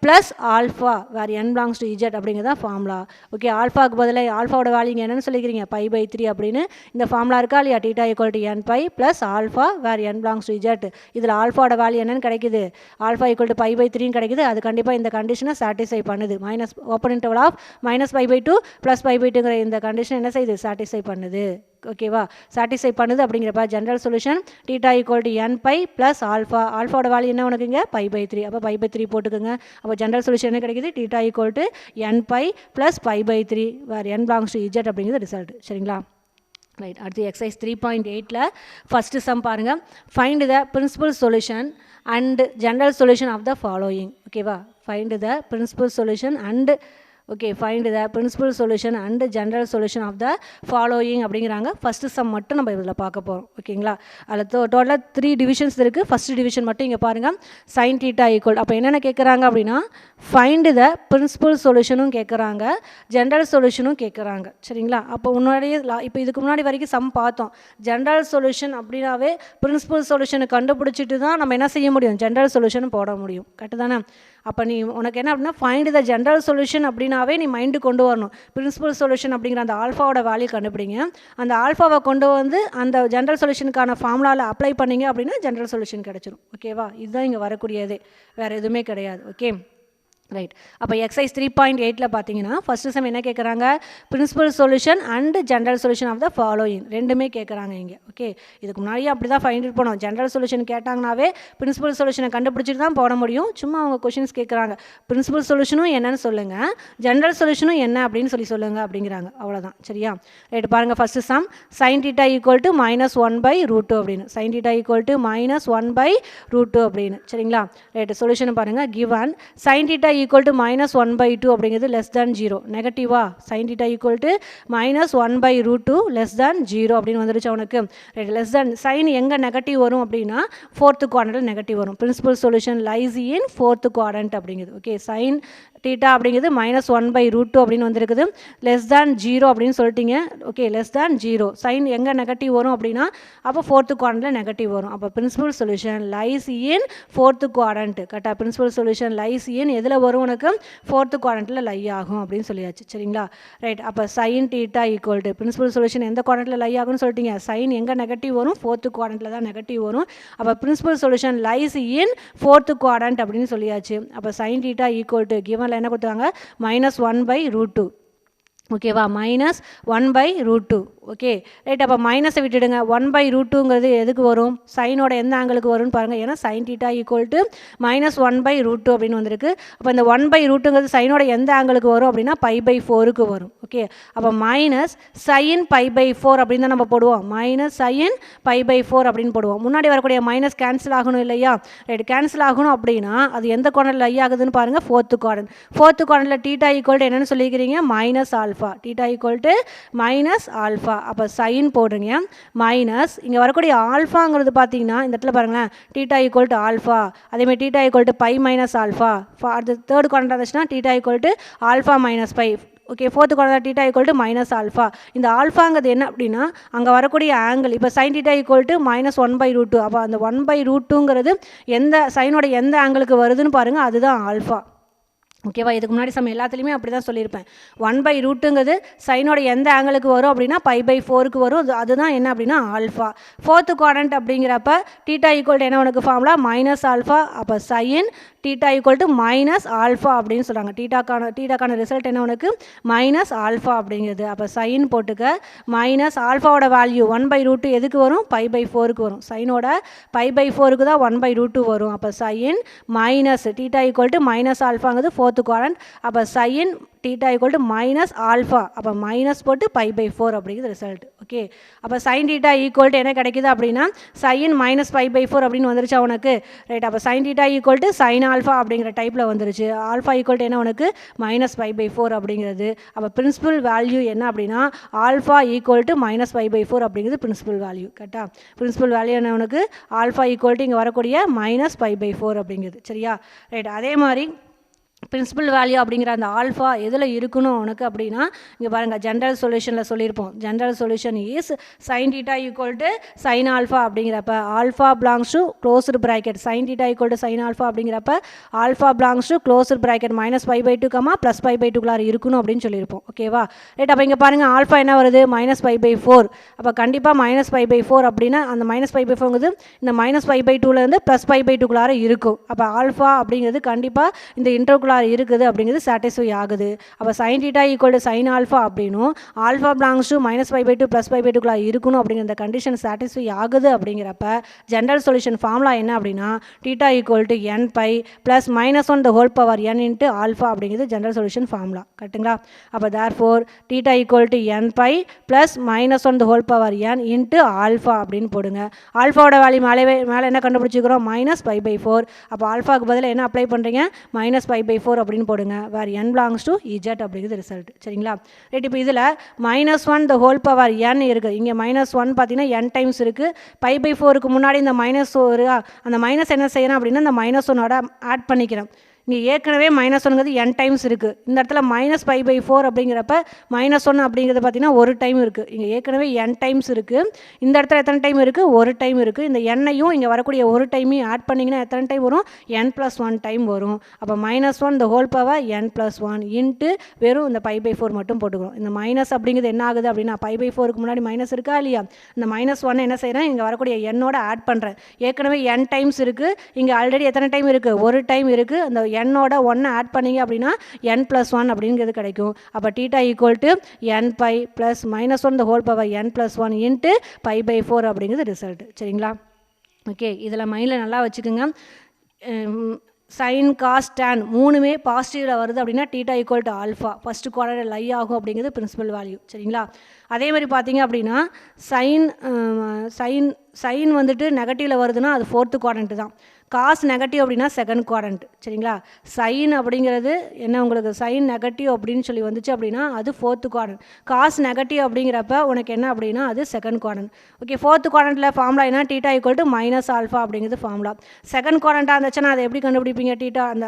plus alpha where n belongs to z அப்படிங்கிறத ஃபார்முலா. ஓகே, ஆல்ஃபாவுக்கு பதிலாக ஆல்ஃபாவோட வேல்யூ என்னன்னு சொல்லிக்கிறீங்க π/3 அப்படின்னு இந்த ஃபார்முலா இருக்கா இல்லையா? θ equal to nπ plus alpha where n belongs to z. இதில் ஆல்ஃபாவோட வேல்யூ என்னன்னு கிடைக்குது? ஆல்ஃபா ஈக்குவல் டு π/3 கிடைக்குது. அது கண்டிப்பாக இந்த கண்டிஷனை சாட்டிஸ்ஃபை பண்ணுது. ஓப்பன் இன்டர்வல் ஆஃப் -π/2 +π/2ங்கிற இந்த கண்டிஷன் என்ன செய்யுது? சாட்டிஸ்ஃபை பண்ணுது. ஓகேவா? சாட்டிஸ்ஃபை பண்ணுது அப்படிங்கிறப்ப general solution θ equal to nπ plus ஆல்ஃபாவோட வேல்யூ என்ன உனக்குங்க? π/3. அப்போ π/3 போட்டுக்கோங்க. அப்போ ஜென்ரல் சொல்யூஷன் என்ன கிடைக்குது? θ equal to nπ plus π/3 where n belongs to z அப்படிங்கிறது ரிசல்ட். சரிங்களா? ரைட். அடுத்து எக்ஸசைஸ் 3.8ல் ஃபஸ்ட்டு சம் பாருங்கள். Find the principal solution and general solution of the following. ஓகேவா? Find the principal solution and find the principal solution and general solution of the following அப்படிங்கிறாங்க. First some மட்டும் நம்ம இதில் பார்க்க போகிறோம். ஓகேங்களா? அதில் டோட்டலாக 3 டிவிஷன்ஸ் இருக்குது. ஃபஸ்ட்டு டிவிஷன் மட்டும் இங்கே பாருங்கள். sin θ ஈக்குவல் அப்போ என்னென்ன கேட்குறாங்க அப்படின்னா ஃபைண்ட் த பிரின்சிபல் சொல்யூஷனும் கேட்குறாங்க, ஜென்ரல் சொல்யூஷனும் கேட்குறாங்க. சரிங்களா? அப்போ இப்போ இதுக்கு முன்னாடி வரைக்கும் சம் பார்த்தோம். ஜென்ரல் சொல்யூஷன் அப்படின்னாவே பிரின்சிபல் சொல்யூஷனை கண்டுபிடிச்சிட்டு தான் நம்ம என்ன செய்ய முடியும்? ஜென்ரல் சொல்யூஷன் போட முடியும். கரெக்டு தானே? அப்போ உனக்கு என்ன அப்படின்னா ஃபைண்ட் த ஜென்ரல் சொல்யூஷன் அப்படின்னாவே நீ மைண்டு கொண்டு வரணும். பிரின்சிபல் சொல்யூஷன் அப்படிங்கிற அந்த ஆல்ஃபாவோட வேல்யூ கண்டுபிடிங்க. அந்த ஆல்ஃபாவை கொண்டு வந்து அந்த ஜென்ரல் சொல்யூஷனுக்கான ஃபார்முலாவில் அப்ளை பண்ணிங்க அப்படின்னா ஜென்ரல் சொல்யூஷன் கிடச்சிரும். ஓகேவா? இதுதான் இங்கே வரக்கூடியது, வேறு எதுவுமே கிடையாது. Okay, right. அப்போ எக்ஸசைஸ் 3.8ல் பார்த்தீங்கன்னா ஃபஸ்ட்டு சம் என்ன கேட்குறாங்க? Principal solution and general solution of the following ரெண்டுமே கேட்குறாங்க இங்கே. ஓகே, இதுக்கு முன்னாடியே அப்படி தான் ஃபைண்ட் பண்ணோம். ஜென்ரல் சொல்யூஷன் கேட்டாங்கனாவே பிரின்சிபல் சொல்யூஷனை கண்டுபிடிச்சிட்டு தான் போட முடியும். சும்மா அவங்க கொஷின்ஸ் கேட்குறாங்க, பிரின்சிபல் சொல்யூஷனும் என்னன்னு சொல்லுங்கள், ஜென்ரல் சொல்யூஷனும் என்ன அப்படின்னு சொல்லுங்கள் அப்படிங்கிறாங்க. அவ்வளோதான். சரியா? ரைட். பாருங்கள் first sum sin θ equal to -1/√2 அப்படின்னு. sin θ ஈக்குவல் டு -1/√2 அப்படின்னு. சரிங்களா? ரைட். சொல்யூஷன் பாருங்கள். கிவன் sin θ ஈக்குவல் டு -1/2 அப்படிங்கிறது லெஸ் தேன் 0. நெகட்டிவா? sin θ equal to -1/√2 less than 0 அப்படின்னு வந்துருச்சு அவனுக்கு. ரைட். லெஸ் தேன் சைன் எங்கே நெகட்டிவ் வரும் அப்படின்னா 4th குவாட்ரண்ட்டில் நெகட்டிவ் வரும். Principal solution lies in 4th quadrant அப்படிங்குது. ஓகே, sin θ அப்படிங்கிறது -1/√2 அப்படின்னு வந்திருக்குது. லெஸ் தேன் 0 அப்படின்னு சொல்லிட்டீங்க. Okay, less than 0. சைன் எங்கே நெகட்டிவ் வரும் அப்படின்னா அப்போ 4th குவாட்ரண்ட்டில் நெகட்டிவ் வரும். அப்போ principal solution lies in 4th quadrant. கரெக்டாக? பிரின்சிபல் சொல்யூஷன் லைஸ் இன் எதில் வரும்? உனக்கு 4th குவாட்ரண்ட்டில் லை ஆகும் அப்படின்னு சொல்லியாச்சு. சரிங்களா? ரைட். அப்போ sin θ equal to principal solution எந்த குவாட்ரண்ட்டில் லை ஆகும்னு சொல்லிட்டீங்க. சைன் எங்கே நெகட்டிவ் வரும்? 4th குவாட்ரண்ட்டில் தான் நெகட்டிவ் வரும். அப்போ principal solution lies in 4th quadrant அப்படின்னு சொல்லியாச்சு. அப்போ sin θ ஈக்குவல் டு கிவனில் என்ன கொடுத்தாங்க? -1/√2. ஓகேவா? -1/√2. Okay, right. அப்போ மைனஸை விட்டுடுங்க. 1/√2ங்கிறது எதுக்கு வரும்? சைனோட எந்த ஆங்கிளுக்கு வரும்னு பாருங்கள். ஏன்னா sin θ ஈக்குவல் டு -1/√2 அப்படின்னு வந்திருக்கு. அப்போ இந்த 1/√2ங்கிறது சைனோட எந்த ஆங்கிளுக்கு வரும் அப்படின்னா π/4க்கு வரும். ஓகே, அப்போ மைனஸ் sin π/4 அப்படின்னு தான் நம்ம போடுவோம். sin π/4 அப்படின்னு போடுவோம். முன்னாடி வரக்கூடிய மைனஸ் கேன்சல் ஆகணும் இல்லையா? ரைட். கேன்சல் ஆகணும் அப்படின்னா அது எந்த குவாட்ரண்ட்டில் லை ஆகுதுன்னு பாருங்கள். 4th quadrant. 4th குவாட்ரண்ட்டில் θ ஈக்குவல் டு என்னென்னு சொல்லிக்கிறீங்க? -α. θ ஈக்குவல் டு -α. அப்போ சைன் போடுறீங்க. மைனஸ் இங்கே வரக்கூடிய ஆல்ஃபாங்கிறது பார்த்தீங்கன்னா இந்த இடத்துல பாருங்களேன். θ ஈக்குவல் டு ஆல்ஃபா. அதேமாதிரி θ ஈக்குவல் டு π - ஆல்ஃபா. அது 3rd குவாட்ரண்ட் இருந்துச்சுன்னா θ equal to α - π. Okay, 4th quadrant θ equal to -α. இந்த ஆல்ஃபாங்கிறது என்ன அப்படின்னா அங்கே வரக்கூடிய ஆங்கிள். இப்போ sin θ ஈக்குவல் டு -1/√2. அப்போ அந்த 1/√2ங்கிறது எந்த சைனோட எந்த ஆங்கிளுக்கு வருதுன்னு பாருங்கள். அதுதான் ஆல்ஃபா. ஓகேவா? இதுக்கு முன்னாடி சம் எல்லாத்துலேயுமே அப்படி தான் சொல்லியிருப்பேன். 1/√2ங்கிறது சைனோட எந்த ஆங்கிளுக்கு வரும் அப்படின்னா π/4க்கு வரும். அதுதான் என்ன அப்படின்னா ஆல்ஃபா. 4th குவாட்ரண்ட் அப்படிங்கிறப்ப θ ஈக்குவல் டு என்ன உனக்கு ஃபார்முலா? -α. அப்போ சைன் θ ஈக்குவல் டு -α அப்படின்னு சொல்கிறாங்க. θக்கான ரிசல்ட் என்ன உனக்கு? -α அப்படிங்கிறது. அப்போ சைன் போட்டுக்க. மைனஸ் ஆல்ஃபாவோட வேல்யூ 1/√2 எதுக்கு வரும்? π/4க்கு வரும். சைனோட π/4க்கு தான் 1/√2 வரும். அப்போ சைன் மைனஸ் θ ஈக்குவல் டு -ஆல்ஃபாங்கிறது 4th குவாட்ரண்ட். அப்போ sin θ ஈக்குவல் டு -α. அப்போ மைனஸ் போட்டு π/4 அப்படிங்கிறது ரிசல்ட். ஓகே. அப்போ சைன் டீட்டா ஈக்குவல் டு என்ன கிடைக்குது அப்படின்னா சைன் -π/4 அப்படின்னு வந்துருச்சா உனக்கு, ரைட். அப்போ sine theta equal to sine alpha அப்படிங்கிற டைப்பில் வந்துருச்சு. ஆல்ஃபா ஈக்குவல் டு என்ன உனக்கு -π/4 அப்படிங்கிறது. அப்போ பிரின்சிபல் வேல்யூ என்ன அப்படின்னா ஆல்ஃபா ஈக்குவல் டு -π/4 அப்படிங்கிறது பிரின்சிபல் வேல்யூ. கரெக்டா? பிரின்சிபல் வேல்யூ என்ன உனக்கு ஆல்ஃபா ஈக்குவல் டு இங்கே வரக்கூடிய -π/4 அப்படிங்கிறது. சரியா, ரைட். அதே மாதிரி பிரின்சிபல் வேல்யூ அப்படிங்கிற அந்த ஆல்ஃபா எதில் இருக்கணும் உனக்கு அப்படின்னா இங்கே பாருங்கள் ஜென்ரல் சொல்யூஷனில் சொல்லியிருப்போம். General solution is sine theta equal to sine alpha அப்படிங்கிறப்ப alpha belongs to closed bracket sine theta equal to sine alpha அப்படிங்கிறப்ப alpha belongs to closed bracket -π/2 +π/2 இருக்கணும் அப்படின்னு சொல்லியிருப்போம். ஓகேவா, ரைட். அப்போ இங்கே பாருங்கள் ஆல்ஃபா என்ன வருது -π/4. அப்போ கண்டிப்பாக -π/4 அப்படின்னா அந்த -π/4ங்கிறது இந்த -π/2லேருந்து +π/2 இருக்கும். அப்போ ஆல்ஃபா அப்படிங்கிறது கண்டிப்பாக இந்த இன்டர்குலர் இருக்குது அப்படிங்கிறது சாட்டிஸ்ஃபை ஆகுது. அப்போ sine theta equal to sine alpha அப்படின்னும் ஆல்ஃபா பிலாங்ஸ் டு -π/2 +π/2 இருக்கணும் அப்படிங்கிற இந்த கண்டிஷன் சாட்டிஸ்ஃபை ஆகுது அப்படிங்கிறப்ப ஜென்ரல் சொல்யூஷன் ஃபார்முலா என்ன அப்படின்னா theta equal to nπ plus -1n into alpha அப்படிங்கிறது ஜென்ரல் சொல்யூஷன் ஃபார்முலா. கரெக்டுங்களா? அப்போ therefore theta equal to nπ plus -1n into alpha அப்படின்னு போடுங்க. ஆல்ஃபாவோட வேல்யூ மேலே என்ன கண்டுபிடிச்சிக்கிறோம் -π/4. அப்போ ஆல்ஃபாவுக்கு பதில் என்ன அப்ளை பண்ணுறீங்க -π/4 அப்படின்னு போடுங்க. வேர் n பிலாங்ஸ் டு z அப்படிங்கிறது ரிசல்ட். சரிங்களா, ரைட். இப்போ இதில் -1n இருக்குது. இங்கே -1 பார்த்தீங்கன்னா n டைம்ஸ் இருக்குது. π/4க்கு முன்னாடி இந்த -1 அந்த மைனஸ் என்ன செய்யணும் அப்படின்னா இந்த -1ஓட ஆட் பண்ணிக்கிறேன். இங்கே ஏற்கனவே -1ங்கிறது n டைம்ஸ் இருக்குது. இந்த இடத்துல -π/4 அப்படிங்கிறப்ப -1 அப்படிங்கிறது பார்த்தீங்கன்னா ஒரு டைம் இருக்குது. இங்கே ஏற்கனவே n டைம்ஸ் இருக்குது. இந்த இடத்துல எத்தனை டைம் இருக்குது ஒரு டைம் இருக்குது. இந்த எண்ணையும் இங்கே வரக்கூடிய ஒரு டைமையும் ஆட் பண்ணிங்கன்னா எத்தனை டைம் வரும் n+1 டைம் வரும். அப்போ -1n+1 இன்ட்டு வெறும் இந்த π/4 மட்டும் போட்டுக்கிறோம். இந்த மைனஸ் அப்படிங்கிறது என்ன ஆகுது அப்படின்னா π/4க்கு முன்னாடி மைனஸ் இருக்கா இல்லையா, இந்த -1 என்ன செய்கிறேன் இங்கே வரக்கூடிய எண்ணோட ஆட் பண்ணுறேன். ஏற்கனவே n டைம்ஸ் இருக்குது. இங்கே ஆல்ரெடி எத்தனை டைம் இருக்குது ஒரு டைம் இருக்குது. அந்த என்னோட 1 ஆட் பண்ணிங்க அப்படின்னா n+1 அப்படிங்கிறது கிடைக்கும். அப்போ theta equal to nπ plus -1n+1 into π/4 அப்படிங்கிறது ரிசல்ட். சரிங்களா, ஓகே. இதில் மைண்டில் நல்லா வச்சுக்கோங்க. சைன் காஸ் டேன் மூணுமே பாசிட்டிவில் வருது அப்படின்னா theta equal to alpha first quadrant lie ஆகும் அப்படிங்கிறது பிரின்சிபல் வேல்யூ. சரிங்களா, அதே மாதிரி பார்த்தீங்க அப்படின்னா சைன் வந்துட்டு நெகட்டிவில் வருதுன்னா அது ஃபோர்த்து குவாட்ரண்ட் தான். காஸ் நெகட்டிவ் அப்படின்னா செகண்ட் குவாட்ரண்ட். சரிங்களா, சைன் அப்படிங்கிறது என்ன உங்களுக்கு சைன் நெகட்டிவ் அப்படின்னு சொல்லி வந்துச்சு அப்படின்னா அது ஃபோர்த்து குவாட்ரண்ட். காஸ் நெகட்டிவ் அப்படிங்கிறப்ப உனக்கு என்ன அப்படின்னா அது செகண்ட் குவாட்ரண்ட். ஓகே, ஃபோர்த்து குவாட்ரண்ட்டில் ஃபார்முலா என்ன டீட்டா ஈக்குவல் டு -ஆல்ஃபா அப்படிங்கிறது ஃபார்முலா. செகண்ட் குவாட்ரண்ட்டாக இருந்துச்சுன்னா அதை எப்படி கண்டுபிடிப்பீங்க டீட்டா அந்த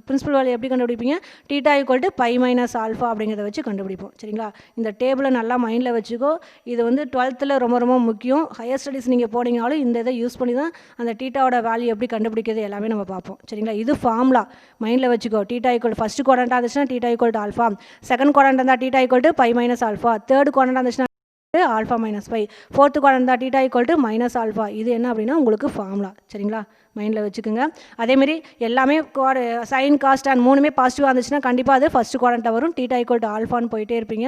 பிரின்சிபல் வேல்யூ எப்படி கண்டுபிடிப்பீங்க டீட்டா ஈக்குவல் டு π-ஆல்ஃபா அப்படிங்கிறத வச்சு கண்டுபிடிப்போம். சரிங்களா, இந்த டேபிளை நல்லா மைண்டில் வச்சுக்கோ. இது வந்து 12th ரொம்ப ரொம்ப முக்கியம். ஹையர் ஸ்டடீஸ் நீங்கள் போனீங்கனாலும் இந்த இதை யூஸ் பண்ணி தான் அந்த டீட்டாவோட வேல்யூ எப்படி கண்டுபிடிக்கிறது எல்லாமே நம்ம பார்ப்போம். சரிங்களா, இது ஃபார்முலா மைண்டில் வச்சுக்கோ. டீட்டா ஈக்குவல் ஃபஸ்ட்டு குவாட்ரண்ட்டாக இருந்துச்சுன்னா theta equal to alpha, second quadrant இருந்தால் டீட்டா ஈக்குவல் டு π-ஆல்ஃபா, தேர்ட் குவாட்ரண்ட்டாக இருந்துச்சுன்னா ஆல்ஃபா -π, ஃபோர்த்து குவாட்ரண்ட் தான் டீட்டா ஈக்குவல் டு -ஆல்ஃபா. இது என்ன அப்படின்னா உங்களுக்கு ஃபார்முலா. சரிங்களா, மைண்டில் வச்சுக்கோங்க. அதேமாரி எல்லாமே சைன் காஸ் டான் மூணுமே பாசிட்டிவாக இருந்துச்சுன்னா கண்டிப்பாக அது ஃபஸ்ட்டு குவாட்ரண்ட்டாக வரும். டீட்டா ஈக்குவல் டு ஆல்ஃபான்னு போயிட்டே இருப்பீங்க.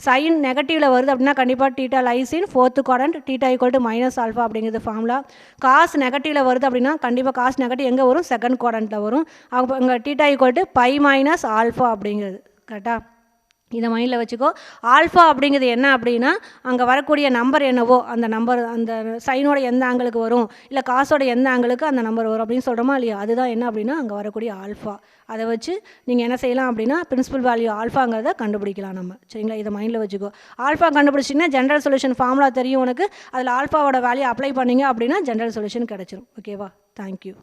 சைன் நெகட்டிவில் வருது அப்படின்னா கண்டிப்பாக theta lies in fourth quadrant, theta equal to -alpha அப்படிங்கிறது ஃபார்முலா. காஸ் நெகட்டிவில் வருது அப்படின்னா கண்டிப்பாக காஸ் நெகட்டிவ் எங்கே வரும் செகண்ட் குவாட்ரண்ட்டில் வரும். அப்போ இங்கே டீட்டா ஈக்குவல் டு π-ஆல்ஃபா அப்படிங்கிறது. கரெக்டாக இதை மைண்டில் வச்சுக்கோ. ஆல்ஃபா அப்படிங்கிறது என்ன அப்படின்னா அங்கே வரக்கூடிய நம்பர் என்னவோ அந்த நம்பர் அந்த சைனோட எந்த ஆங்கிளுக்கு வரும் இல்லை காசோட எந்த ஆங்கிளுக்கு அந்த நம்பர் வரும் அப்படின்னு சொல்கிறோமா இல்லையா, அதுதான் என்ன அப்படின்னா அங்கே வரக்கூடிய ஆல்ஃபா. அதை வச்சு நீங்கள் என்ன செய்யலாம் அப்படின்னா பிரின்சிபல் வேல்யூ ஆல்ஃபாங்கிறத கண்டுபிடிக்கலாம் நம்ம. சரிங்களா, இதை மைண்டில் வச்சுக்கோ. ஆல்ஃபா கண்டுபிடிச்சிங்கன்னா ஜென்ரல் சொல்யூஷன் ஃபார்முலா தெரியும் உனக்கு. அதில் ஆல்ஃபாவோட வேல்யூ அப்ளை பண்ணிங்க அப்படின்னா ஜென்ரல் சொல்யூஷன் கிடச்சிரும். ஓகேவா, தேங்க்யூ.